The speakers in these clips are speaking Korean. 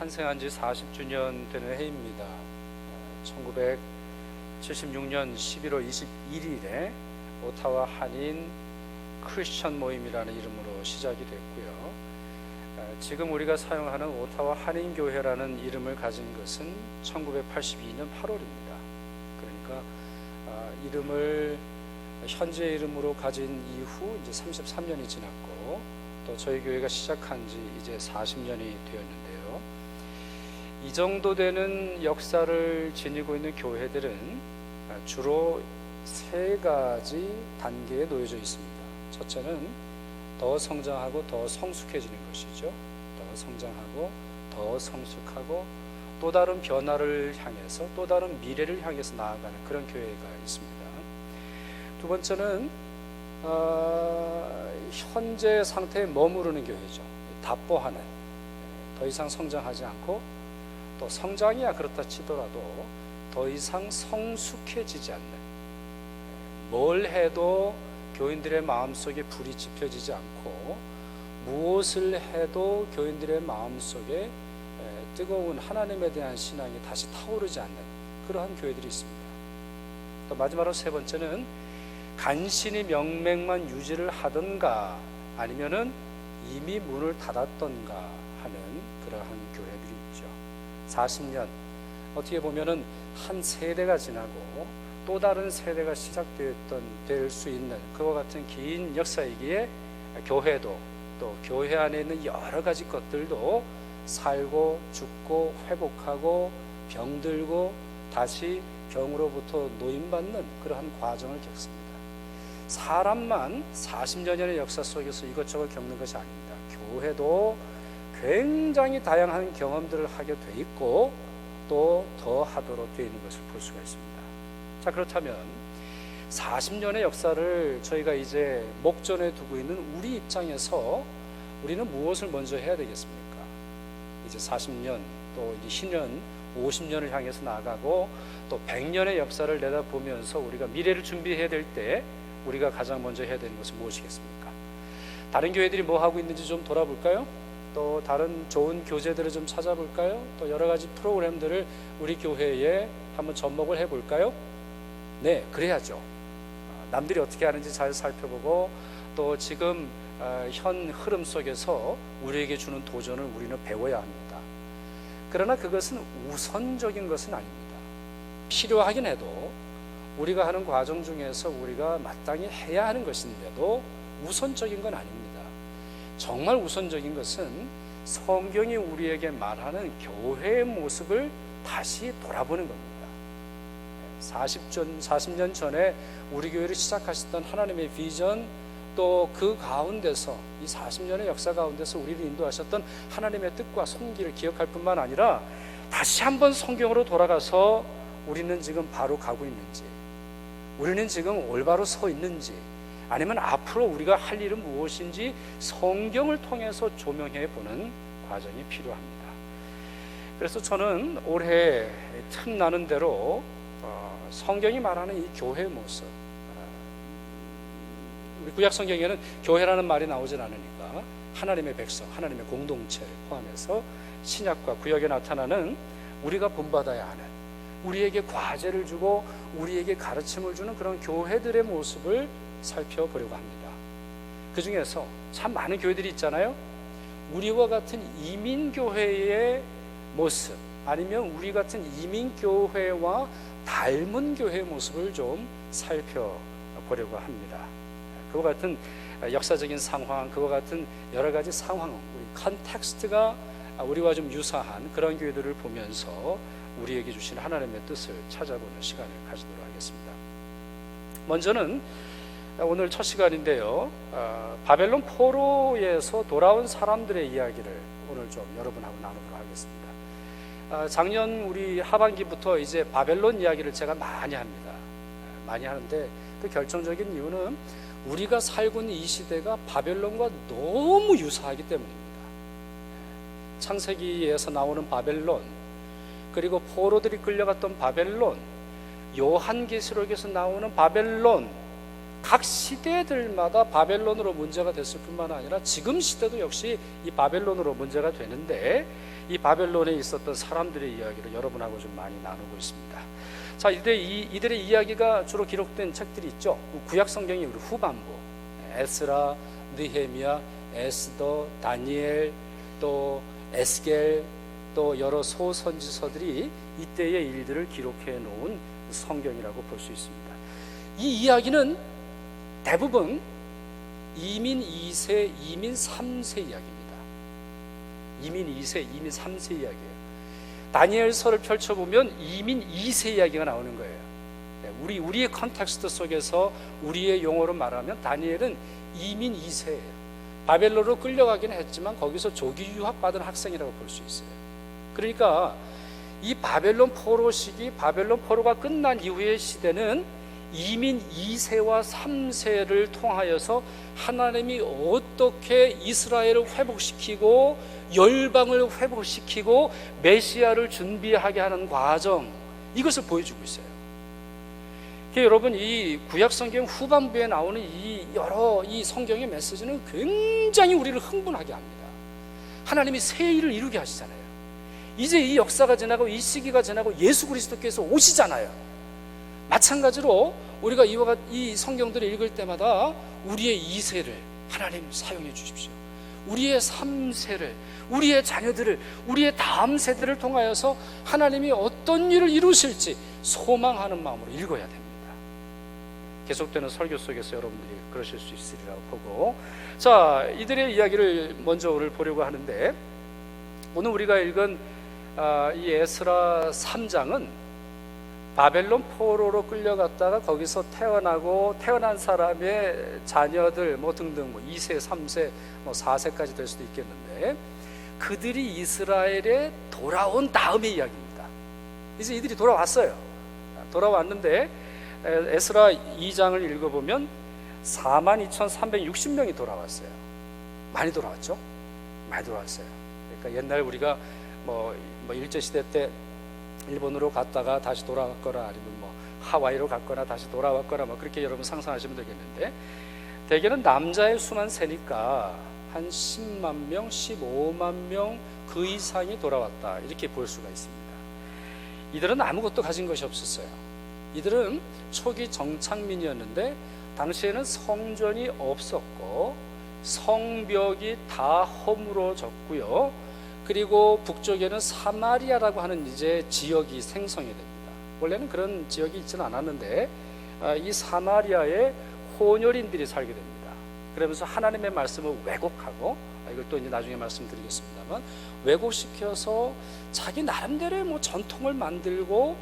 탄생한 지 40주년 되는 해입니다. 1976년 11월 21일에 오타와 한인 크리스천 모임이라는 이름으로 시작이 됐고요. 지금 우리가 사용하는 오타와 한인교회라는 이름을 가진 것은 1982년 8월입니다. 그러니까 이름을 현재 이름으로 가진 이후 이제 33년이 지났고, 또 저희 교회가 시작한 지 이제 40년이 되었는데요. 이 정도 되는 역사를 지니고 있는 교회들은 주로 세 가지 단계에 놓여져 있습니다. 첫째는 더 성장하고 더 성숙해지는 것이죠. 더 성장하고 더 성숙하고 또 다른 변화를 향해서, 또 다른 미래를 향해서 나아가는 그런 교회가 있습니다. 두 번째는 현재 상태에 머무르는 교회죠. 답보하는, 더 이상 성장하지 않고, 또 성장이야 그렇다 치더라도 더 이상 성숙해지지 않는, 뭘 해도 교인들의 마음속에 불이 지펴지지 않고, 무엇을 해도 교인들의 마음속에 뜨거운 하나님에 대한 신앙이 다시 타오르지 않는 그러한 교회들이 있습니다. 또 마지막으로 세 번째는 간신히 명맥만 유지를 하던가 아니면은 이미 문을 닫았던가 하는 그러한 교회들이 있죠. 40년, 어떻게 보면은 한 세대가 지나고 또 다른 세대가 될 수 있는 그와 같은 긴 역사이기에, 교회도 또 교회 안에 있는 여러 가지 것들도 살고 죽고 회복하고 병들고 다시 병으로부터 노임받는 그러한 과정을 겪습니다. 사람만 40년의 역사 속에서 이것저것 겪는 것이 아닙니다. 교회도 굉장히 다양한 경험들을 하게 돼 있고 또 더 하도록 되어 있는 것을 볼 수가 있습니다. 자, 그렇다면 40년의 역사를 저희가 이제 목전에 두고 있는 우리 입장에서 우리는 무엇을 먼저 해야 되겠습니까? 이제 40년, 또 이제 10년, 50년을 향해서 나아가고 또 100년의 역사를 내다보면서 우리가 미래를 준비해야 될 때 우리가 가장 먼저 해야 되는 것은 무엇이겠습니까? 다른 교회들이 뭐 하고 있는지 좀 돌아볼까요? 또 다른 좋은 교재들을 좀 찾아볼까요? 또 여러 가지 프로그램들을 우리 교회에 한번 접목을 해볼까요? 네, 그래야죠. 남들이 어떻게 하는지 잘 살펴보고 또 지금 현 흐름 속에서 우리에게 주는 도전을 우리는 배워야 합니다. 그러나 그것은 우선적인 것은 아닙니다. 필요하긴 해도 우리가 하는 과정 중에서 우리가 마땅히 해야 하는 것인데도 우선적인 건 아닙니다. 정말 우선적인 것은 성경이 우리에게 말하는 교회의 모습을 다시 돌아보는 겁니다. 40년 전에 우리 교회를 시작하셨던 하나님의 비전, 또 그 가운데서 이 40년의 역사 가운데서 우리를 인도하셨던 하나님의 뜻과 손길을 기억할 뿐만 아니라 다시 한번 성경으로 돌아가서 우리는 지금 바로 가고 있는지, 우리는 지금 올바로 서 있는지, 아니면 앞으로 우리가 할 일은 무엇인지 성경을 통해서 조명해 보는 과정이 필요합니다. 그래서 저는 올해 틈나는 대로 성경이 말하는 이 교회의 모습, 우리 구약 성경에는 교회라는 말이 나오진 않으니까 하나님의 백성, 하나님의 공동체를 포함해서 신약과 구약에 나타나는 우리가 본받아야 하는, 우리에게 과제를 주고 우리에게 가르침을 주는 그런 교회들의 모습을 살펴보려고 합니다. 그 중에서 참 많은 교회들이 있잖아요. 우리와 같은 이민교회의 모습, 아니면 우리 같은 이민교회와 닮은 교회의 모습을 좀 살펴보려고 합니다. 그와 같은 역사적인 상황, 그와 같은 여러 가지 상황, 우리 컨텍스트가 우리와 좀 유사한 그런 교회들을 보면서 우리에게 주신 하나님의 뜻을 찾아보는 시간을 가지도록 하겠습니다. 먼저는 오늘 첫 시간인데요, 바벨론 포로에서 돌아온 사람들의 이야기를 오늘 좀 여러분하고 나누도록 하겠습니다. 작년 우리 하반기부터 이제 바벨론 이야기를 제가 많이 합니다. 많이 하는데 그 결정적인 이유는 우리가 살고 있는 이 시대가 바벨론과 너무 유사하기 때문입니다. 창세기에서 나오는 바벨론, 그리고 포로들이 끌려갔던 바벨론, 요한계시록에서 나오는 바벨론, 각 시대들마다 바벨론으로 문제가 됐을 뿐만 아니라 지금 시대도 역시 이 바벨론으로 문제가 되는데, 이 바벨론에 있었던 사람들의 이야기를 여러분하고 좀 많이 나누고 있습니다. 자, 이들의 이야기가 주로 기록된 책들이 있죠. 구약 성경이 우리 후반부, 에스라, 느헤미야, 에스더, 다니엘, 또 에스겔, 또 여러 소선지서들이 이때의 일들을 기록해 놓은 성경이라고 볼 수 있습니다. 이 이야기는 대부분 이민 2세, 이민 3세 이야기입니다. 이민 2세, 이민 3세 이야기예요. 다니엘서를 펼쳐보면 이민 2세 이야기가 나오는 거예요. 우리의 컨텍스트 속에서 우리의 용어로 말하면 다니엘은 이민 2세예요. 바벨론으로 끌려가기는 했지만 거기서 조기 유학받은 학생이라고 볼 수 있어요. 그러니까 이 바벨론 포로 시기, 바벨론 포로가 끝난 이후의 시대는 이민 2세와 3세를 통하여서 하나님이 어떻게 이스라엘을 회복시키고 열방을 회복시키고 메시아를 준비하게 하는 과정, 이것을 보여주고 있어요. 여러분, 이 구약 성경 후반부에 나오는 이 성경의 메시지는 굉장히 우리를 흥분하게 합니다. 하나님이 새 일을 이루게 하시잖아요. 이제 이 역사가 지나고 이 시기가 지나고 예수 그리스도께서 오시잖아요. 마찬가지로 우리가 이 성경들을 읽을 때마다 우리의 2세를 하나님 사용해 주십시오. 우리의 3세를, 우리의 자녀들을, 우리의 다음 세대를 통하여서 하나님이 어떤 일을 이루실지 소망하는 마음으로 읽어야 됩니다. 계속되는 설교 속에서 여러분들이 그러실 수 있으리라고 보고, 자, 이들의 이야기를 먼저 오늘 보려고 하는데, 오늘 우리가 읽은 이 에스라 3장은 바벨론 포로로 끌려갔다가 거기서 태어난 사람의 자녀들 등등 2세, 3세, 4세까지 될 수도 있겠는데, 그들이 이스라엘에 돌아온 다음의 이야기입니다. 이제 이들이 돌아왔는데 에스라 2장을 읽어보면 42,360명이 돌아왔어요. 많이 돌아왔죠? 많이 돌아왔어요. 그러니까 옛날 우리가 일제시대 때 일본으로 갔다가 다시 돌아왔거나 아니면 하와이로 갔거나 다시 돌아왔거나 그렇게 여러분 상상하시면 되겠는데, 대개는 남자의 수만 세니까 한 10만 명, 15만 명 그 이상이 돌아왔다, 이렇게 볼 수가 있습니다. 이들은 아무것도 가진 것이 없었어요. 이들은 초기 정착민이었는데 당시에는 성전이 없었고 성벽이 다 허물어졌고요. 그리고 북쪽에는 사마리아라고 하는 이제 지역이 생성이 됩니다. 원래는 그런 지역이 있지는 않았는데 이 사마리아에 혼혈인들이 살게 됩니다. 그러면서 하나님의 말씀을 왜곡하고, 이걸 또 이제 나중에 말씀드리겠습니다만, 왜곡시켜서 자기 나름대로의 전통을 만들고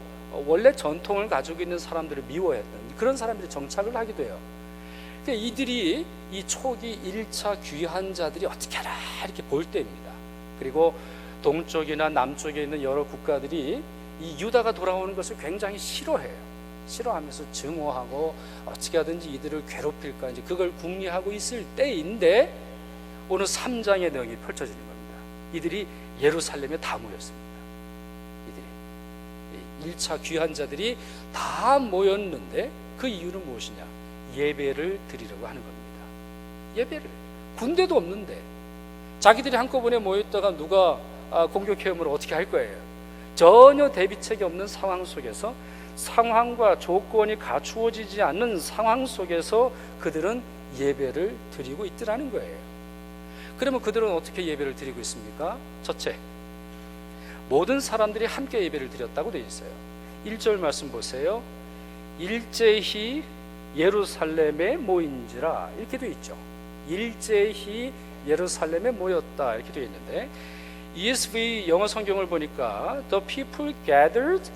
원래 전통을 가지고 있는 사람들을 미워했던 그런 사람들이 정착을 하게 돼요. 그러니까 이들이 이 초기 1차 귀한 자들이 어떻게 하나 이렇게 볼 때입니다. 그리고 동쪽이나 남쪽에 있는 여러 국가들이 이 유다가 돌아오는 것을 굉장히 싫어하면서 증오하고 어떻게 하든지 이들을 괴롭힐까, 이제 그걸 궁리하고 있을 때인데 오늘 3장의 내용이 펼쳐지는 겁니다. 이들이 예루살렘에 다 모였습니다. 1차 귀한 자들이 다 모였는데 그 이유는 무엇이냐? 예배를 드리려고 하는 겁니다. 예배를. 군대도 없는데 자기들이 한꺼번에 모였다가 누가 공격해오면 어떻게 할 거예요? 전혀 대비책이 없는 상황 속에서, 상황과 조건이 갖추어지지 않는 상황 속에서 그들은 예배를 드리고 있더라는 거예요. 그러면 그들은 어떻게 예배를 드리고 있습니까? 첫째, 모든 사람들이 함께 예배를 드렸다고 되어 있어요. 1절 말씀 보세요. 일제히 예루살렘에 모인지라, 이렇게 되어 있죠. 일제히 예루살렘에 모였다, 이렇게 되어 있는데, ESV 영어 성경을 보니까 The people gathered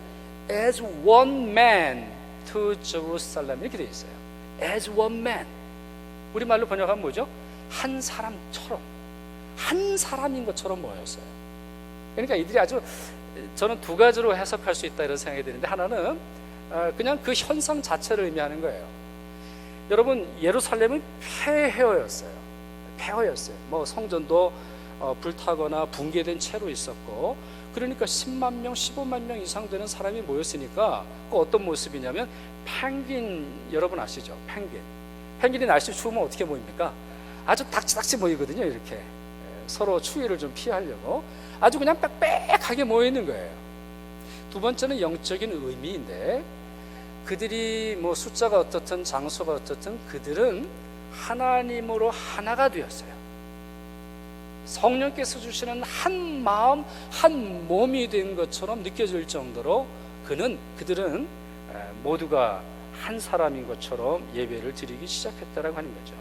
as one man to Jerusalem, 이렇게 되어 있어요. As one man. 우리말로 번역하면 뭐죠? 한 사람처럼, 한 사람인 것처럼 모였어요. 그러니까 이들이 아주, 저는 두 가지로 해석할 수 있다 이런 생각이 드는데, 하나는 그냥 그 현상 자체를 의미하는 거예요. 여러분, 예루살렘은 폐허였어요. 성전도 불타거나 붕괴된 채로 있었고, 그러니까 10만 명, 15만 명 이상 되는 사람이 모였으니까 그 어떤 모습이냐면, 펭귄 여러분 아시죠? 평일에 날씨 추우면 어떻게 모입니까? 아주 닥치닥치 모이거든요. 이렇게 서로 추위를 좀 피하려고 아주 그냥 빽빽하게 모여 있는 거예요. 두 번째는 영적인 의미인데, 그들이 뭐 숫자가 어떻든 장소가 어떻든 그들은 하나님으로 하나가 되었어요. 성령께서 주시는 한 마음 한 몸이 된 것처럼 느껴질 정도로 그들은 모두가 한 사람인 것처럼 예배를 드리기 시작했다라고 하는 거죠.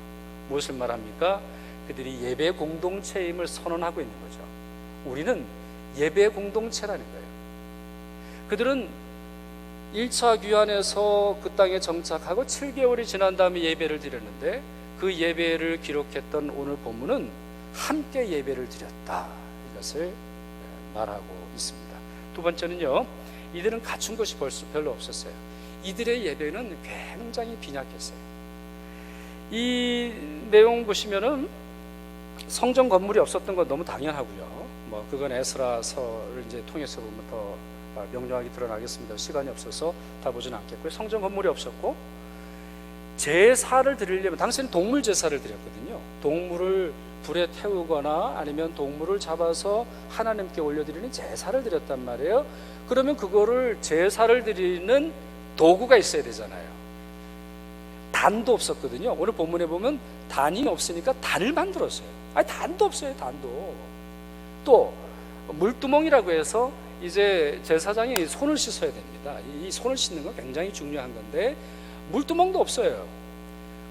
무엇을 말합니까? 그들이 예배 공동체임을 선언하고 있는 거죠. 우리는 예배 공동체라는 거예요. 그들은 1차 귀환에서 그 땅에 정착하고 7개월이 지난 다음에 예배를 드렸는데, 그 예배를 기록했던 오늘 본문은 함께 예배를 드렸다, 이것을 말하고 있습니다. 두 번째는요, 이들은 갖춘 것이 별로 없었어요. 이들의 예배는 굉장히 빈약했어요. 이 내용 보시면은 성전 건물이 없었던 건 너무 당연하고요. 뭐 그건 에스라서를 이제 통해서 보면 더 명료하게 드러나겠습니다. 시간이 없어서 다 보지는 않겠고요. 성전 건물이 없었고, 제사를 드리려면 당시에는 동물 제사를 드렸거든요. 동물을 불에 태우거나 아니면 동물을 잡아서 하나님께 올려드리는 제사를 드렸단 말이에요. 그러면 그거를 제사를 드리는 도구가 있어야 되잖아요. 단도 없었거든요. 오늘 본문에 보면 단이 없으니까 단을 만들었어요. 아니, 단도 없어요. 단도. 또 물두멍이라고 해서 이제 제사장이 손을 씻어야 됩니다. 이 손을 씻는 건 굉장히 중요한 건데 물두멍도 없어요.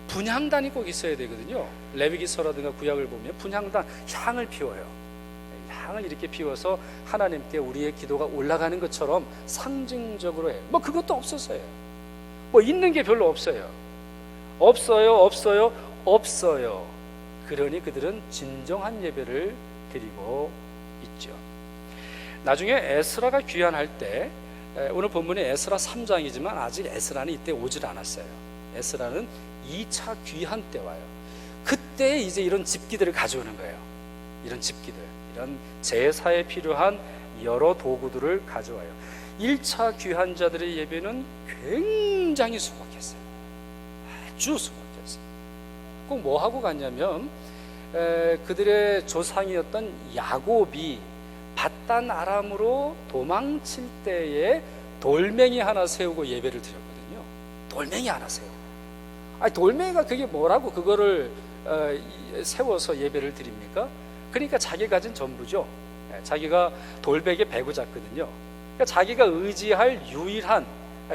분향단이 꼭 있어야 되거든요. 레위기서라든가 구약을 보면 분향단, 향을 피워요. 향을 이렇게 피워서 하나님께 우리의 기도가 올라가는 것처럼 상징적으로 해요. 뭐 그것도 없었어요. 뭐 있는 게 별로 없어요. 없어요. 그러니 그들은 진정한 예배를 드리고 있죠. 나중에 에스라가 귀환할 때, 오늘 본문에 에스라 3장이지만 아직 에스라는 이때 오질 않았어요. 에스라는 2차 귀환 때 와요. 그때 이제 이런 집기들을 가져오는 거예요. 이런 집기들, 이런 제사에 필요한 여러 도구들을 가져와요. 1차 귀환자들의 예배는 굉장히 수박했어요. 아주 수박했어요. 꼭 뭐 하고 갔냐면 그들의 조상이었던 야곱이 밧단 아람으로 도망칠 때에 돌멩이 하나 세우고 예배를 드렸거든요. 돌멩이 하나 세우고. 아니, 돌멩이가 그게 뭐라고 그거를 세워서 예배를 드립니까? 그러니까 자기 가진 전부죠. 자기가 돌베개 베고 잤거든요. 그러니까 자기가 의지할 유일한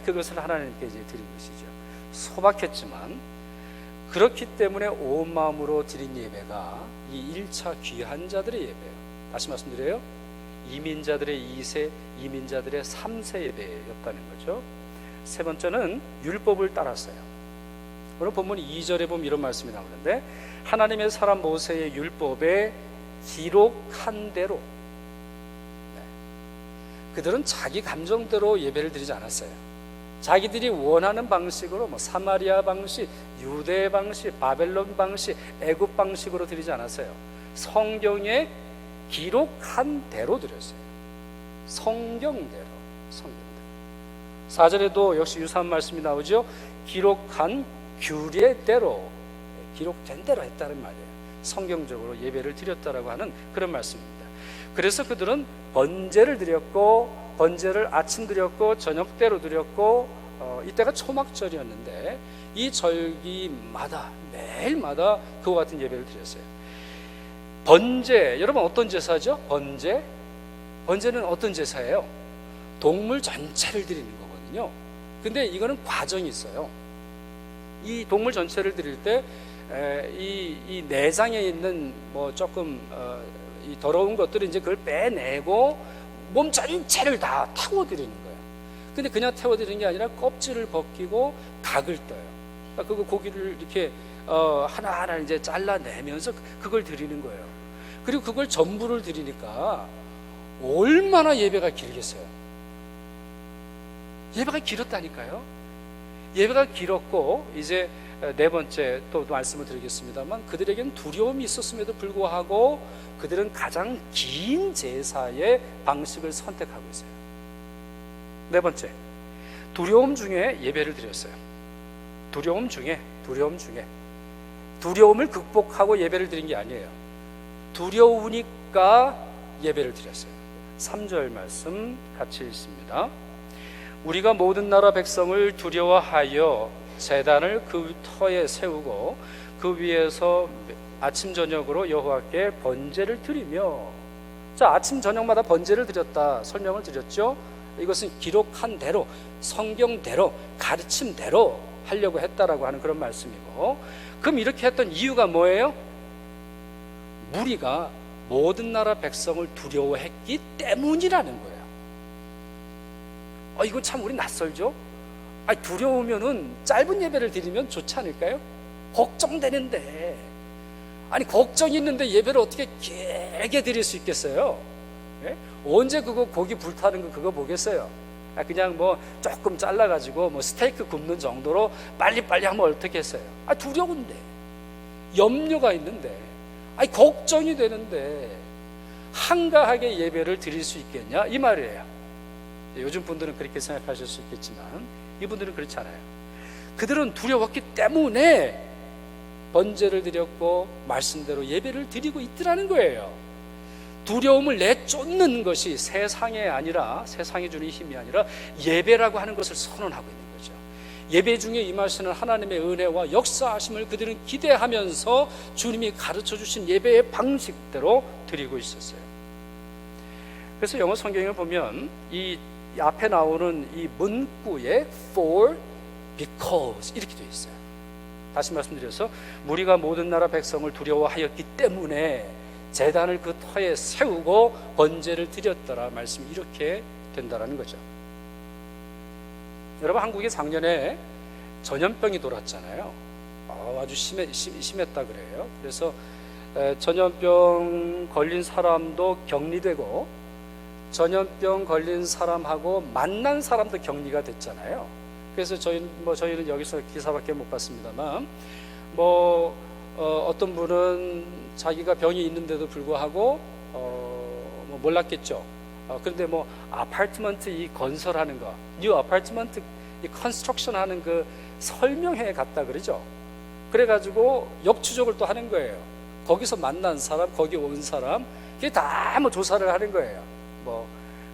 그것을 하나님께 이제 드린 것이죠. 소박했지만 그렇기 때문에 온 마음으로 드린 예배가 이 1차 귀환자들의 예배예요. 다시 말씀드려요. 이민자들의 2세, 이민자들의 3세 예배였다는 거죠. 세 번째는 율법을 따랐어요. 오늘 본문 2절에 보면 이런 말씀이 나오는데, 하나님의 사람 모세의 율법에 기록한 대로, 그들은 자기 감정대로 예배를 드리지 않았어요. 자기들이 원하는 방식으로, 뭐 사마리아 방식, 유대 방식, 바벨론 방식, 애굽 방식으로 드리지 않았어요. 성경에 기록한 대로 드렸어요. 성경대로. 4절에도 역시 유사한 말씀이 나오죠. 기록한 규례대로, 기록된 대로 했다는 말이에요. 성경적으로 예배를 드렸다라고 하는 그런 말씀입니다. 그래서 그들은 번제를 드렸고, 번제를 아침 드렸고 저녁 때로 드렸고, 이때가 초막절이었는데 이 절기마다 매일마다 그와 같은 예배를 드렸어요. 번제, 여러분 어떤 제사죠? 번제는 어떤 제사예요? 동물 전체를 드리는 거거든요. 근데 이거는 과정이 있어요. 이 동물 전체를 드릴 때 이 내장에 있는 뭐 조금 이 더러운 것들을 이제 그걸 빼내고 몸 전체를 다 태워드리는 거예요. 근데 그냥 태워드리는 게 아니라 껍질을 벗기고 각을 떠요. 그러니까 그 고기를 이렇게 하나하나 이제 잘라내면서 그걸 드리는 거예요. 그리고 그걸 전부를 드리니까 얼마나 예배가 길겠어요. 예배가 길었다니까요. 예배가 길었고, 이제 네 번째 또 말씀을 드리겠습니다만, 그들에게는 두려움이 있었음에도 불구하고 그들은 가장 긴 제사의 방식을 선택하고 있어요. 네 번째, 두려움 중에 예배를 드렸어요. 두려움 중에 두려움을 극복하고 예배를 드린 게 아니에요. 두려우니까 예배를 드렸어요. 3절 말씀 같이 읽습니다. 우리가 모든 나라 백성을 두려워하여 제단을 그 터에 세우고 그 위에서 아침 저녁으로 여호와께 번제를 드리며, 자, 아침 저녁마다 번제를 드렸다 설명을 드렸죠. 이것은 기록한 대로, 성경대로, 가르침대로 하려고 했다라고 하는 그런 말씀이고, 그럼 이렇게 했던 이유가 뭐예요? 무리가 모든 나라 백성을 두려워했기 때문이라는 거예요. 이건 참 우리 낯설죠? 두려우면은 짧은 예배를 드리면 좋지 않을까요? 걱정되는데, 걱정이 있는데 예배를 어떻게 길게 드릴 수 있겠어요? 네? 언제 그거 고기 불타는 거 그거 보겠어요? 그냥 뭐 조금 잘라가지고 뭐 스테이크 굽는 정도로 빨리빨리 하면 어떻겠어요? 두려운데, 염려가 있는데, 걱정이 되는데 한가하게 예배를 드릴 수 있겠냐 이 말이에요. 요즘 분들은 그렇게 생각하실 수 있겠지만 이분들은 그렇지 않아요. 그들은 두려웠기 때문에 번제를 드렸고 말씀대로 예배를 드리고 있더라는 거예요. 두려움을 내쫓는 것이 세상이 주는 힘이 아니라 예배라고 하는 것을 선언하고 있는 거죠. 예배 중에 임하시는 하나님의 은혜와 역사하심을 그들은 기대하면서 주님이 가르쳐 주신 예배의 방식대로 드리고 있었어요. 그래서 영어 성경을 보면 이 앞에 나오는 이 문구에 for, because 이렇게 되어 있어요. 다시 말씀드려서 무리가 모든 나라 백성을 두려워하였기 때문에 제단을 그 터에 세우고 번제를 드렸더라 말씀이 이렇게 된다라는 거죠. 여러분, 한국에 작년에 전염병이 돌았잖아요. 아주 심했다 그래요. 그래서 전염병 걸린 사람도 격리되고 전염병 걸린 사람하고 만난 사람도 격리가 됐잖아요. 그래서 저희는 여기서 기사밖에 못 봤습니다만 어떤 분은 자기가 병이 있는데도 불구하고 몰랐겠죠. 그런데 아파트먼트 이 건설하는 거, 뉴 아파트먼트 이 컨스트럭션 하는 그 설명회에 갔다 그러죠. 그래가지고 역추적을 또 하는 거예요. 거기서 만난 사람, 거기 온 사람, 그게 다 조사를 하는 거예요.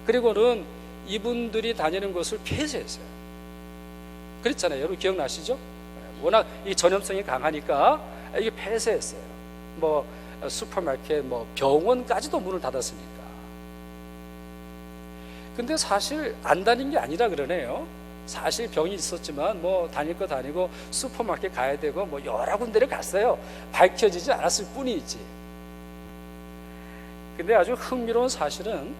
그리고는 이분들이 다니는 곳을 폐쇄했어요. 그랬잖아요. 여러분 기억나시죠? 워낙 이 전염성이 강하니까 이게 폐쇄했어요. 슈퍼마켓, 병원까지도 문을 닫았으니까. 근데 사실 안 다닌 게 아니라 그러네요. 사실 병이 있었지만 다닐 거 다니고 슈퍼마켓 가야 되고 여러 군데를 갔어요. 밝혀지지 않았을 뿐이지. 근데 아주 흥미로운 사실은,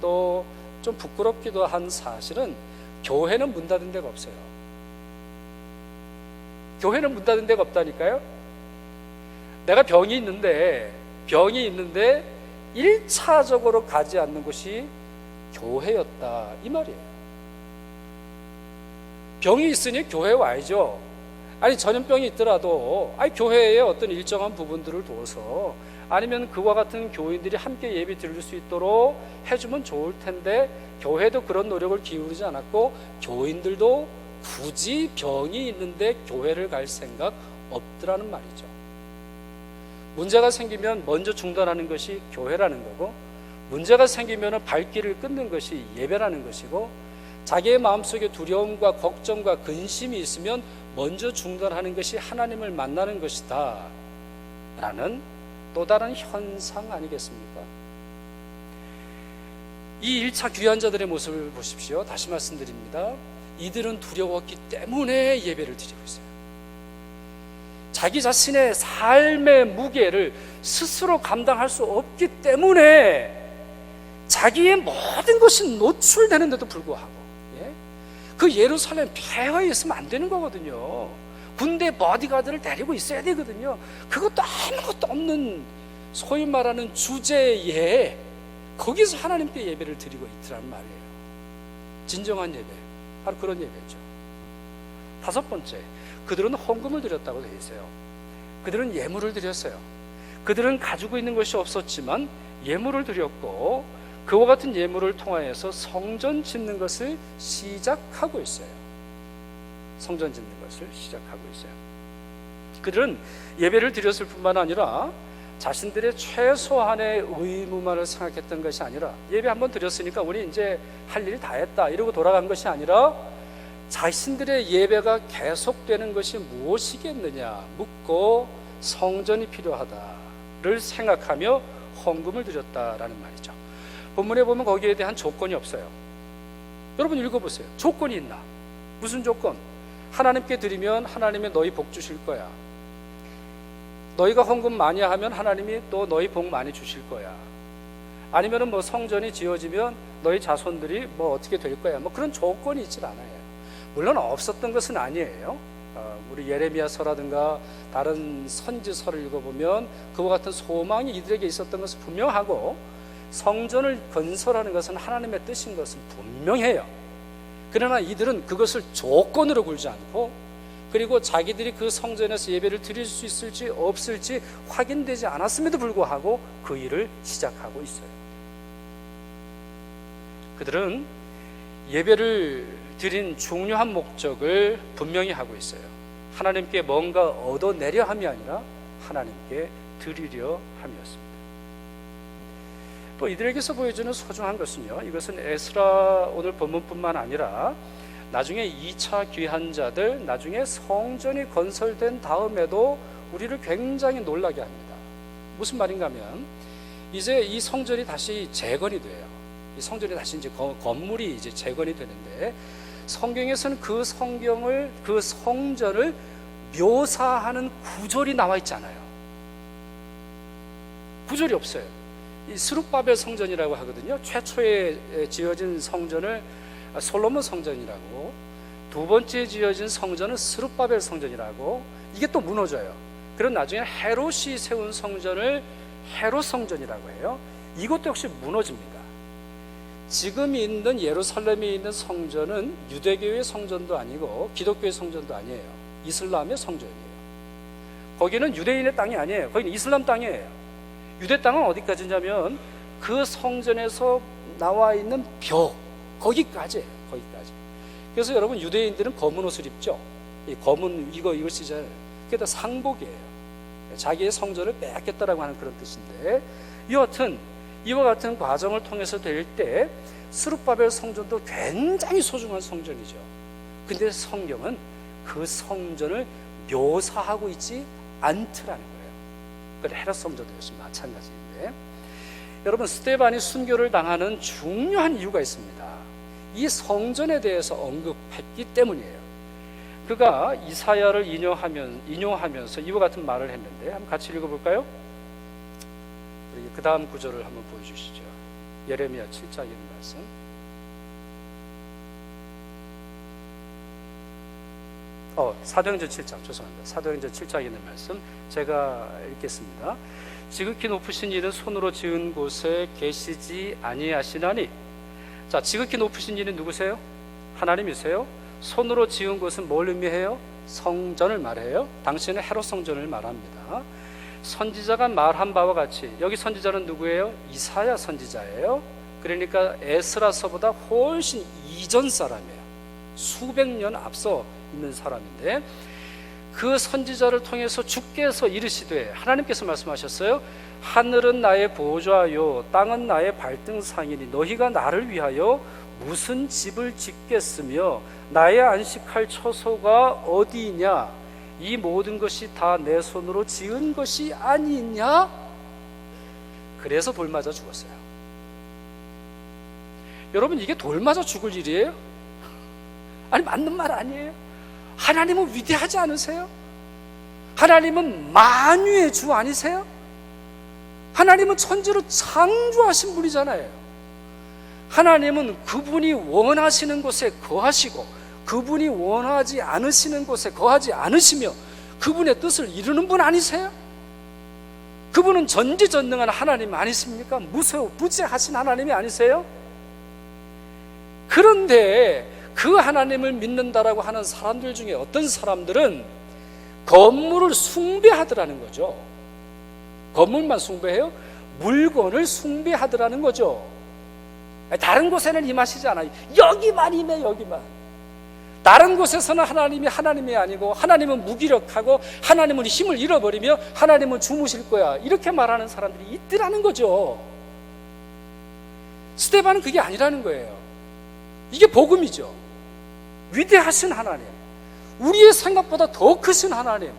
또 좀 부끄럽기도 한 사실은, 교회는 문 닫은 데가 없어요. 교회는 문 닫은 데가 없다니까요. 내가 병이 있는데 1차적으로 가지 않는 곳이 교회였다 이 말이에요. 병이 있으니 교회에 와야죠. 전염병이 있더라도 교회의 어떤 일정한 부분들을 둬서, 아니면 그와 같은 교인들이 함께 예배 드릴 수 있도록 해주면 좋을 텐데, 교회도 그런 노력을 기울이지 않았고 교인들도 굳이 병이 있는데 교회를 갈 생각 없더라는 말이죠. 문제가 생기면 먼저 중단하는 것이 교회라는 거고, 문제가 생기면 발길을 끊는 것이 예배라는 것이고, 자기의 마음속에 두려움과 걱정과 근심이 있으면 먼저 중단하는 것이 하나님을 만나는 것이다 라는 또 다른 현상 아니겠습니까? 이 1차 귀환자들의 모습을 보십시오. 다시 말씀드립니다. 이들은 두려웠기 때문에 예배를 드리고 있어요. 자기 자신의 삶의 무게를 스스로 감당할 수 없기 때문에 자기의 모든 것이 노출되는데도 불구하고, 그 예루살렘 폐허에 있으면 안 되는 거거든요. 군대 보디가드를 데리고 있어야 되거든요. 그것도 아무것도 없는 소위 말하는 주제에 거기서 하나님께 예배를 드리고 있더란 말이에요. 진정한 예배, 바로 그런 예배죠. 5번째, 그들은 헌금을 드렸다고 되어 있어요. 그들은 예물을 드렸어요. 그들은 가지고 있는 것이 없었지만 예물을 드렸고, 그와 같은 예물을 통하여서 성전 짓는 것을 시작하고 있어요. 성전 짓는 것을 시작하고 있어요. 그들은 예배를 드렸을 뿐만 아니라 자신들의 최소한의 의무만을 생각했던 것이 아니라, 예배 한번 드렸으니까 우리 이제 할 일 다 했다 이러고 돌아간 것이 아니라 자신들의 예배가 계속되는 것이 무엇이겠느냐 묻고 성전이 필요하다를 생각하며 헌금을 드렸다라는 말이죠. 본문에 보면 거기에 대한 조건이 없어요. 여러분 읽어보세요. 조건이 있나? 무슨 조건? 하나님께 드리면 하나님이 너희 복 주실 거야. 너희가 헌금 많이 하면 하나님이 또 너희 복 많이 주실 거야. 아니면은 뭐 성전이 지어지면 너희 자손들이 뭐 어떻게 될 거야. 뭐 그런 조건이 있질 않아요. 물론 없었던 것은 아니에요. 우리 예레미야서라든가 다른 선지서를 읽어보면 그와 같은 소망이 이들에게 있었던 것은 분명하고, 성전을 건설하는 것은 하나님의 뜻인 것은 분명해요. 그러나 이들은 그것을 조건으로 굴지 않고, 그리고 자기들이 그 성전에서 예배를 드릴 수 있을지 없을지 확인되지 않았음에도 불구하고 그 일을 시작하고 있어요. 그들은 예배를 드린 중요한 목적을 분명히 하고 있어요. 하나님께 뭔가 얻어내려 함이 아니라 하나님께 드리려 함이었습니다. 또 이들에게서 보여주는 소중한 것은요, 이것은 에스라 오늘 본문뿐만 아니라 나중에 2차 귀환자들, 나중에 성전이 건설된 다음에도 우리를 굉장히 놀라게 합니다. 무슨 말인가 하면, 이제 이 성전이 다시 재건이 돼요. 이 성전이 다시 이제 건물이 이제 재건이 되는데, 성경에서는 그 성전을 묘사하는 구절이 나와 있잖아요. 구절이 없어요. 이 스룹바벨 성전이라고 하거든요. 최초에 지어진 성전을 솔로몬 성전이라고, 두 번째 지어진 성전은 스룹바벨 성전이라고, 이게 또 무너져요. 그럼 나중에 헤롯이 세운 성전을 헤롯 성전이라고 해요. 이것도 역시 무너집니다. 지금 있는 예루살렘에 있는 성전은 유대교의 성전도 아니고 기독교의 성전도 아니에요. 이슬람의 성전이에요. 거기는 유대인의 땅이 아니에요. 거기는 이슬람 땅이에요. 유대 땅은 어디까지냐면 그 성전에서 나와 있는 벽, 거기까지예요. 거기까지. 그래서 여러분, 유대인들은 검은 옷을 입죠. 이 검은 이거 쓰잖아요. 그게 다 상복이에요. 자기의 성전을 뺏겠다라고 하는 그런 뜻인데, 여하튼 이와 같은 과정을 통해서 될 때 스룹바벨 성전도 굉장히 소중한 성전이죠. 근데 성경은 그 성전을 묘사하고 있지 않더라는 거예요. 그래, 헤롯 성전도 역시 마찬가지인데, 여러분, 스데반이 순교를 당하는 중요한 이유가 있습니다. 이 성전에 대해서 언급했기 때문이에요. 그가 이사야를 인용하면서 이와 같은 말을 했는데, 한번 같이 읽어볼까요? 그 다음 구절을 한번 보여주시죠. 예레미야 7장에 있는 말씀. 사도행전 7장, 죄송합니다. 사도행전 7장에 있는 말씀 제가 읽겠습니다. 지극히 높으신 이는 손으로 지은 곳에 계시지 아니하시나니. 자, 지극히 높으신 이는 누구세요? 하나님이세요. 손으로 지은 곳은 뭘 의미해요? 성전을 말해요. 당시에는 헤롯 성전을 말합니다. 선지자가 말한 바와 같이, 여기 선지자는 누구예요? 이사야 선지자예요. 그러니까 에스라서보다 훨씬 이전 사람이에요. 수백 년 앞서 있는 사람인데, 그 선지자를 통해서 주께서 이르시되, 하나님께서 말씀하셨어요. 하늘은 나의 보좌요 땅은 나의 발등상이니 너희가 나를 위하여 무슨 집을 짓겠으며 나의 안식할 처소가 어디이냐? 이 모든 것이 다 내 손으로 지은 것이 아니냐? 그래서 돌 맞아 죽었어요. 여러분, 이게 돌 맞아 죽을 일이에요? 아니, 맞는 말 아니에요? 하나님은 위대하지 않으세요? 하나님은 만유의 주 아니세요? 하나님은 천지를 창조하신 분이잖아요. 하나님은 그분이 원하시는 곳에 거하시고, 그분이 원하지 않으시는 곳에 거하지 않으시며 그분의 뜻을 이루는 분 아니세요? 그분은 전지전능한 하나님 아니십니까? 무소부재하신 하나님이 아니세요? 그런데 그 하나님을 믿는다라고 하는 사람들 중에 어떤 사람들은 건물을 숭배하더라는 거죠. 건물만 숭배해요? 물건을 숭배하더라는 거죠. 다른 곳에는 임하시지 않아요. 여기만 임해, 여기만. 다른 곳에서는 하나님이 하나님이 아니고 하나님은 무기력하고 하나님은 힘을 잃어버리며 하나님은 주무실 거야, 이렇게 말하는 사람들이 있더라는 거죠. 스데반은 그게 아니라는 거예요. 이게 복음이죠. 위대하신 하나님, 우리의 생각보다 더 크신 하나님,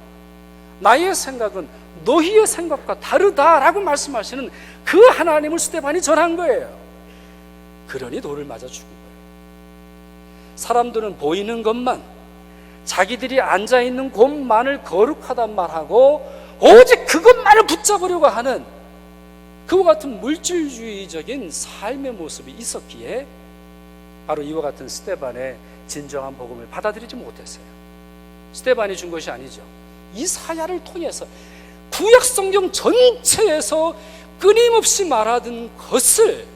나의 생각은 너희의 생각과 다르다라고 말씀하시는 그 하나님을 스데반이 전한 거예요. 그러니 돌을 맞아 죽은 거예요. 사람들은 보이는 것만, 자기들이 앉아있는 곳만을 거룩하단 말하고 오직 그것만을 붙잡으려고 하는 그와 같은 물질주의적인 삶의 모습이 있었기에 바로 이와 같은 스데반의 진정한 복음을 받아들이지 못했어요. 스데반이 준 것이 아니죠. 이사야를 통해서 구약 성경 전체에서 끊임없이 말하던 것을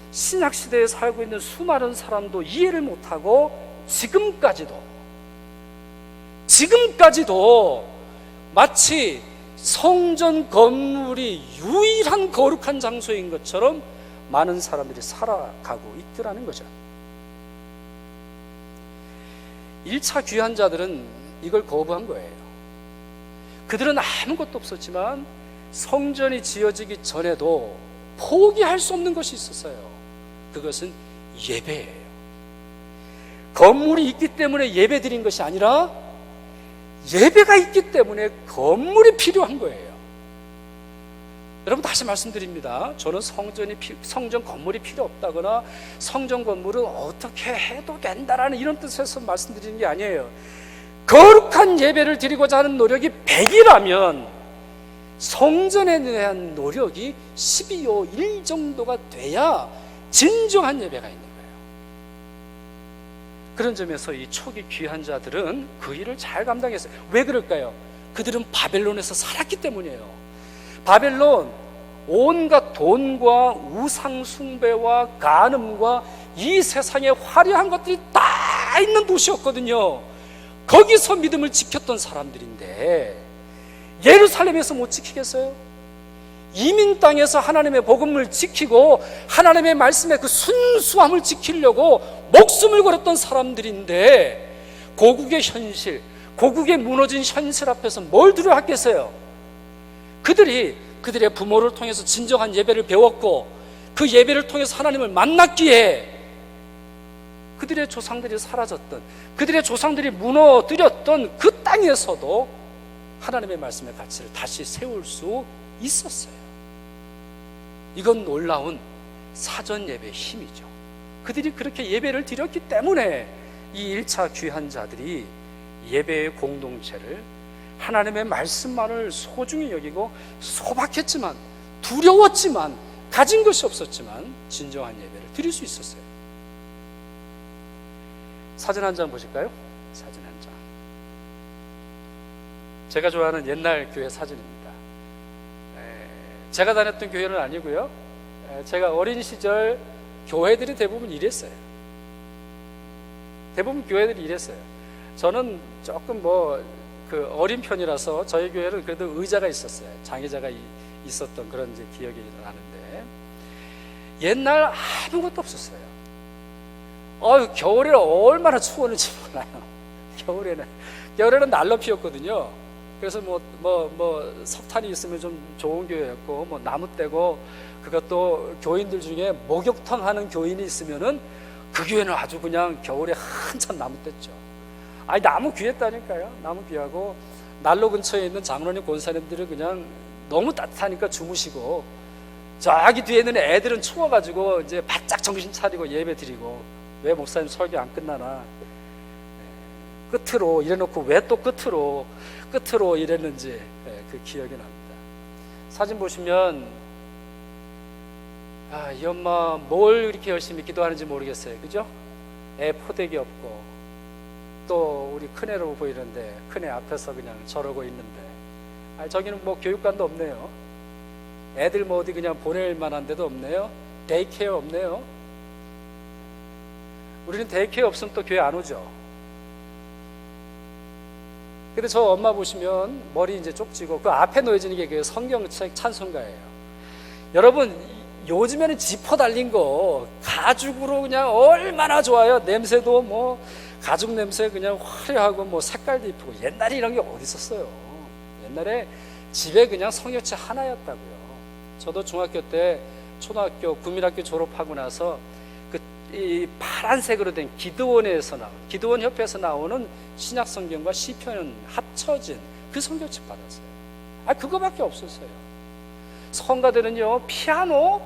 신약 시대에 살고 있는 수많은 사람도 이해를 못하고 지금까지도 마치 성전 건물이 유일한 거룩한 장소인 것처럼 많은 사람들이 살아가고 있더라는 거죠. 1차 귀환자들은 이걸 거부한 거예요. 그들은 아무것도 없었지만 성전이 지어지기 전에도 포기할 수 없는 것이 있었어요. 그것은 예배예요. 건물이 있기 때문에 예배 드린 것이 아니라 예배가 있기 때문에 건물이 필요한 거예요. 여러분, 다시 말씀드립니다. 저는 성전 건물이 필요 없다거나 성전 건물은 어떻게 해도 된다라는 이런 뜻에서 말씀드리는 게 아니에요. 거룩한 예배를 드리고자 하는 노력이 100이라면 성전에 대한 노력이 12호 1 정도가 돼야 진정한 예배가 있는 거예요. 그런 점에서 이 초기 귀환자들은 그 일을 잘 감당했어요. 왜 그럴까요? 그들은 바벨론에서 살았기 때문이에요. 바벨론, 온갖 돈과 우상 숭배와 간음과 이 세상에 화려한 것들이 다 있는 도시였거든요. 거기서 믿음을 지켰던 사람들인데 예루살렘에서 못 지키겠어요? 이민 땅에서 하나님의 복음을 지키고 하나님의 말씀의 그 순수함을 지키려고 목숨을 걸었던 사람들인데 고국의 현실, 고국의 무너진 현실 앞에서 뭘 두려워하겠어요? 그들의 부모를 통해서 진정한 예배를 배웠고 그 예배를 통해서 하나님을 만났기에 그들의 조상들이 사라졌던, 그들의 조상들이 무너뜨렸던 그 땅에서도 하나님의 말씀의 가치를 다시 세울 수 있었어요. 이건 놀라운 사전 예배의 힘이죠. 그들이 그렇게 예배를 드렸기 때문에 이 1차 귀환자들이 예배의 공동체를, 하나님의 말씀만을 소중히 여기고 소박했지만, 두려웠지만, 가진 것이 없었지만 진정한 예배를 드릴 수 있었어요. 사진 한 장 보실까요? 사진 한 장. 제가 좋아하는 옛날 교회 사진입니다. 제가 다녔던 교회는 아니고요. 제가 어린 시절 교회들이 대부분 이랬어요. 대부분 교회들이 이랬어요. 저는 조금 어린 편이라서 저희 교회는 그래도 의자가 있었어요. 장의자가 있었던 그런 이제 기억이 나는데 옛날 아무것도 없었어요. 겨울에 얼마나 추웠는지 몰라요. 겨울에는 난로 피웠거든요. 그래서 석탄이 있으면 좀 좋은 교회였고, 나무 떼고, 그것도 교인들 중에 목욕탕 하는 교인이 있으면은 그 교회는 아주 그냥 겨울에 한참 나무 뗐죠. 나무 귀했다니까요. 나무 귀하고, 난로 근처에 있는 장로님 권사님들은 그냥 너무 따뜻하니까 주무시고, 저기 뒤에 있는 애들은 추워가지고 이제 바짝 정신 차리고 예배 드리고, 왜 목사님 설교 안 끝나나? 끝으로 이래놓고 왜 또 끝으로 이랬는지 그 기억이 납니다. 사진 보시면 이 엄마 뭘 이렇게 열심히 기도하는지 모르겠어요. 그죠? 애 포대기 없고 또 우리 큰애로 보이는데 큰애 앞에서 그냥 저러고 있는데 저기는 교육관도 없네요. 애들 어디 그냥 보낼 만한 데도 없네요. 데이케어 없네요. 우리는 데이케어 없으면 또 교회 안 오죠. 근데 저 엄마 보시면 머리 이제 쪽지고 그 앞에 놓여지는 게 그 성경책 찬송가예요. 여러분, 요즘에는 지퍼 달린 거 가죽으로 그냥 얼마나 좋아요. 냄새도 가죽 냄새 그냥 화려하고 뭐 색깔도 이쁘고, 옛날에 이런 게 어디 있었어요. 옛날에 집에 그냥 성교체 하나였다고요. 저도 중학교 때 초등학교 국민학교 졸업하고 나서 이 파란색으로 된 기드원 협회에서 나오는 신약 성경과 시편 합쳐진 그 성경책 받았어요. 그거밖에 없었어요. 성가들은요, 피아노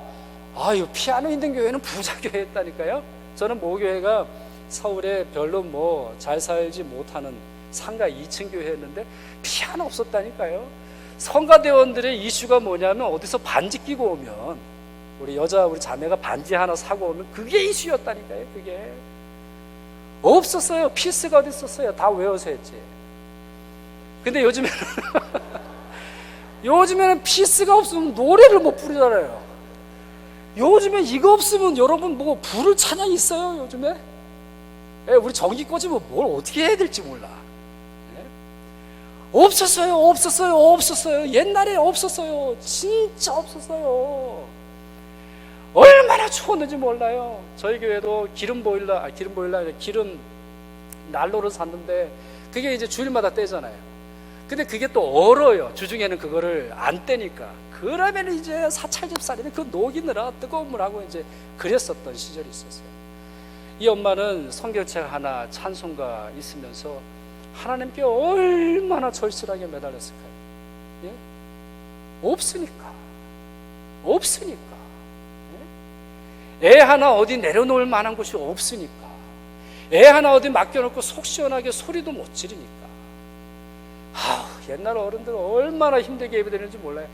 피아노 있는 교회는 부자 교회였다니까요. 저는 모교회가 서울에 별로 뭐 잘 살지 못하는 상가 2층 교회였는데 피아노 없었다니까요. 성가대원들의 이슈가 뭐냐면, 어디서 반지 끼고 오면, 우리 자매가 반지 하나 사고 오면 그게 이슈였다니까요. 그게 없었어요. 피스가 어디 있었어요. 다 외워서 했지. 근데 요즘에는 피스가 없으면 노래를 못 부르잖아요. 요즘에 이거 없으면 여러분 뭐 부를 찬양이 있어요. 요즘에 우리 전기 꺼지면 뭘 어떻게 해야 될지 몰라. 없었어요. 옛날에 없었어요. 진짜 없었어요. 얼마나 추웠는지 몰라요. 저희 교회도 기름 난로를 샀는데, 그게 이제 주일마다 떼잖아요. 근데 그게 또 얼어요. 주중에는 그거를 안 떼니까. 그러면 이제 사찰집사님이 그 녹이느라 뜨거운 물하고 이제 그랬었던 시절이 있었어요. 이 엄마는 성경책 하나, 찬송가 있으면서 하나님께 얼마나 절실하게 매달렸을까요? 예? 없으니까. 애 하나 어디 내려놓을 만한 곳이 없으니까. 애 하나 어디 맡겨놓고 속 시원하게 소리도 못 지르니까. 옛날 어른들 얼마나 힘들게 예배드리는지 몰라요.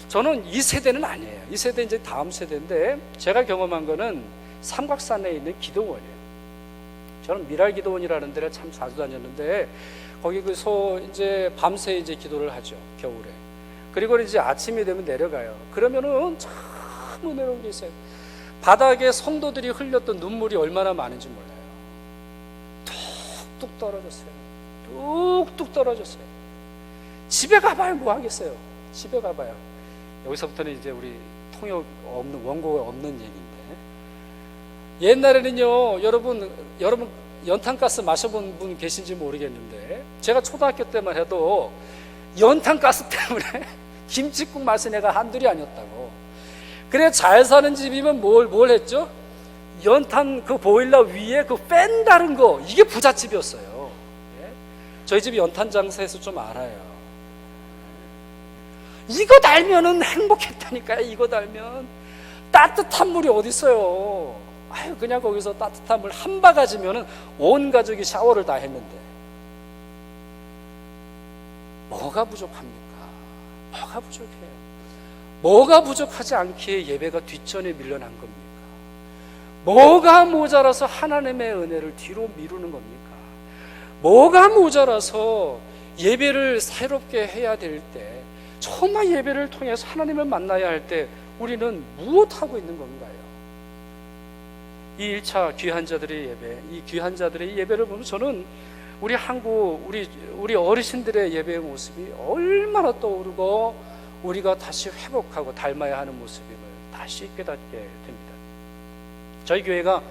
저는 이 세대는 아니에요. 이 세대 이제 다음 세대인데, 제가 경험한 거는 삼각산에 있는 기도원이에요. 저는 미랄 기도원이라는 데를 참 자주 다녔는데, 거기서 이제 밤새 이제 기도를 하죠, 겨울에. 그리고 이제 아침이 되면 내려가요. 그러면은 참 은혜로운 게 있어요. 바닥에 성도들이 흘렸던 눈물이 얼마나 많은지 몰라요. 뚝뚝 떨어졌어요. 집에 가봐야 뭐 하겠어요. 집에 가봐요. 여기서부터는 이제 우리 통역 없는, 원고가 없는 얘기인데, 옛날에는요, 여러분 연탄가스 마셔본 분 계신지 모르겠는데, 제가 초등학교 때만 해도 연탄가스 때문에 김치국 마신 애가 한둘이 아니었다고. 그래, 잘 사는 집이면 뭘 했죠? 연탄 그 보일러 위에 그 팬 다른 거, 이게 부잣집이었어요. 예? 저희 집이 연탄 장사해서 좀 알아요. 이거 달면은 행복했다니까요. 이거 달면 따뜻한 물이 어디 있어요. 그냥 거기서 따뜻한 물 한 바가지면은 온 가족이 샤워를 다 했는데, 뭐가 부족합니까? 뭐가 부족해요? 뭐가 부족하지 않기에 예배가 뒷전에 밀려난 겁니까? 뭐가 모자라서 하나님의 은혜를 뒤로 미루는 겁니까? 뭐가 모자라서 예배를 새롭게 해야 될 때, 정말 예배를 통해서 하나님을 만나야 할 때 우리는 무엇하고 있는 건가요? 이 1차 귀한 자들의 예배, 이 귀한 자들의 예배를 보면 저는 우리 한국, 우리 어르신들의 예배의 모습이 얼마나 떠오르고, 우리가 다시 회복하고 닮아야 하는 모습임을 다시 깨닫게 됩니다. 저희 교회가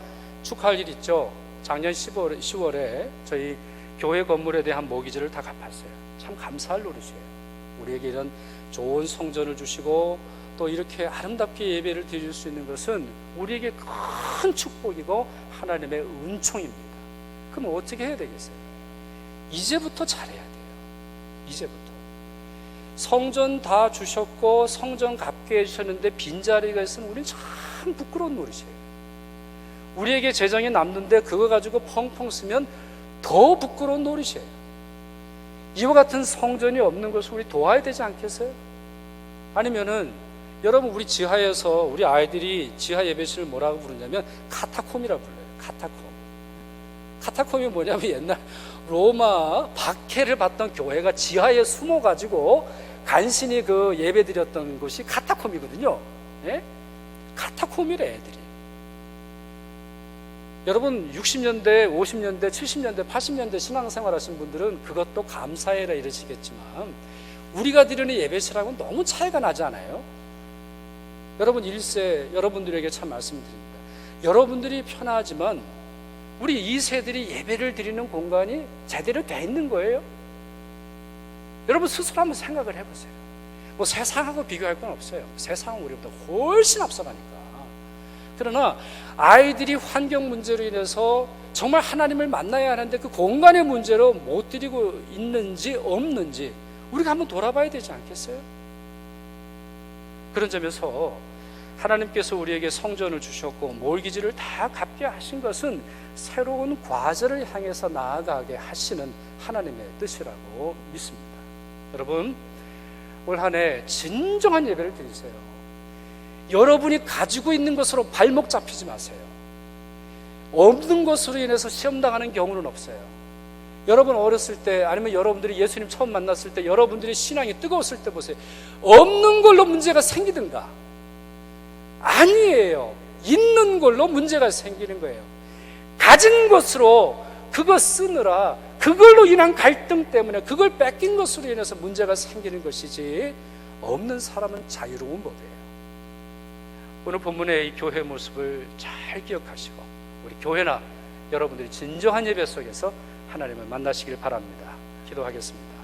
축하할 일 있죠. 작년 10월에 저희 교회 건물에 대한 모기지를 다 갚았어요. 참 감사할 노릇이에요. 우리에게 이런 좋은 성전을 주시고 또 이렇게 아름답게 예배를 드릴 수 있는 것은 우리에게 큰 축복이고 하나님의 은총입니다. 그럼 어떻게 해야 되겠어요? 이제부터 잘해야 돼요. 이제부터. 성전 다 주셨고 성전 갚게 해주셨는데 빈자리가 있으면 우리는 참 부끄러운 노릇이에요. 우리에게 재정이 남는데 그거 가지고 펑펑 쓰면 더 부끄러운 노릇이에요. 이와 같은 성전이 없는 것을 우리 도와야 되지 않겠어요? 아니면은 여러분, 우리 지하에서 우리 아이들이 지하 예배실을 뭐라고 부르냐면 카타콤이라고 불러요. 카타콤이 뭐냐면 옛날 로마 박해를 받던 교회가 지하에 숨어가지고 간신히 그 예배 드렸던 곳이 카타콤이거든요. 예? 카타콤이래, 애들이. 여러분 60년대, 50년대, 70년대, 80년대 신앙생활 하신 분들은 그것도 감사해라 이러시겠지만, 우리가 드리는 예배실하고는 너무 차이가 나지 않아요? 여러분 1세 여러분들에게 참 말씀드립니다. 여러분들이 편하지만 우리 2세들이 예배를 드리는 공간이 제대로 돼 있는 거예요? 여러분 스스로 한번 생각을 해보세요. 뭐 세상하고 비교할 건 없어요. 세상은 우리보다 훨씬 앞서가니까. 그러나 아이들이 환경 문제로 인해서 정말 하나님을 만나야 하는데 그 공간의 문제로 못 드리고 있는지 없는지 우리가 한번 돌아봐야 되지 않겠어요? 그런 점에서 하나님께서 우리에게 성전을 주셨고 몰기지를 다 갚게 하신 것은 새로운 과제를 향해서 나아가게 하시는 하나님의 뜻이라고 믿습니다. 여러분, 올 한 해 진정한 예배를 드리세요. 여러분이 가지고 있는 것으로 발목 잡히지 마세요. 없는 것으로 인해서 시험당하는 경우는 없어요. 여러분 어렸을 때, 아니면 여러분들이 예수님 처음 만났을 때, 여러분들이 신앙이 뜨거웠을 때 보세요. 없는 걸로 문제가 생기든가, 아니에요. 있는 걸로 문제가 생기는 거예요. 가진 것으로 그거 쓰느라 그걸로 인한 갈등 때문에 그걸 뺏긴 것으로 인해서 문제가 생기는 것이지, 없는 사람은 자유로운 법이에요. 오늘 본문의 이 교회 모습을 잘 기억하시고 우리 교회나 여러분들이 진정한 예배 속에서 하나님을 만나시길 바랍니다. 기도하겠습니다.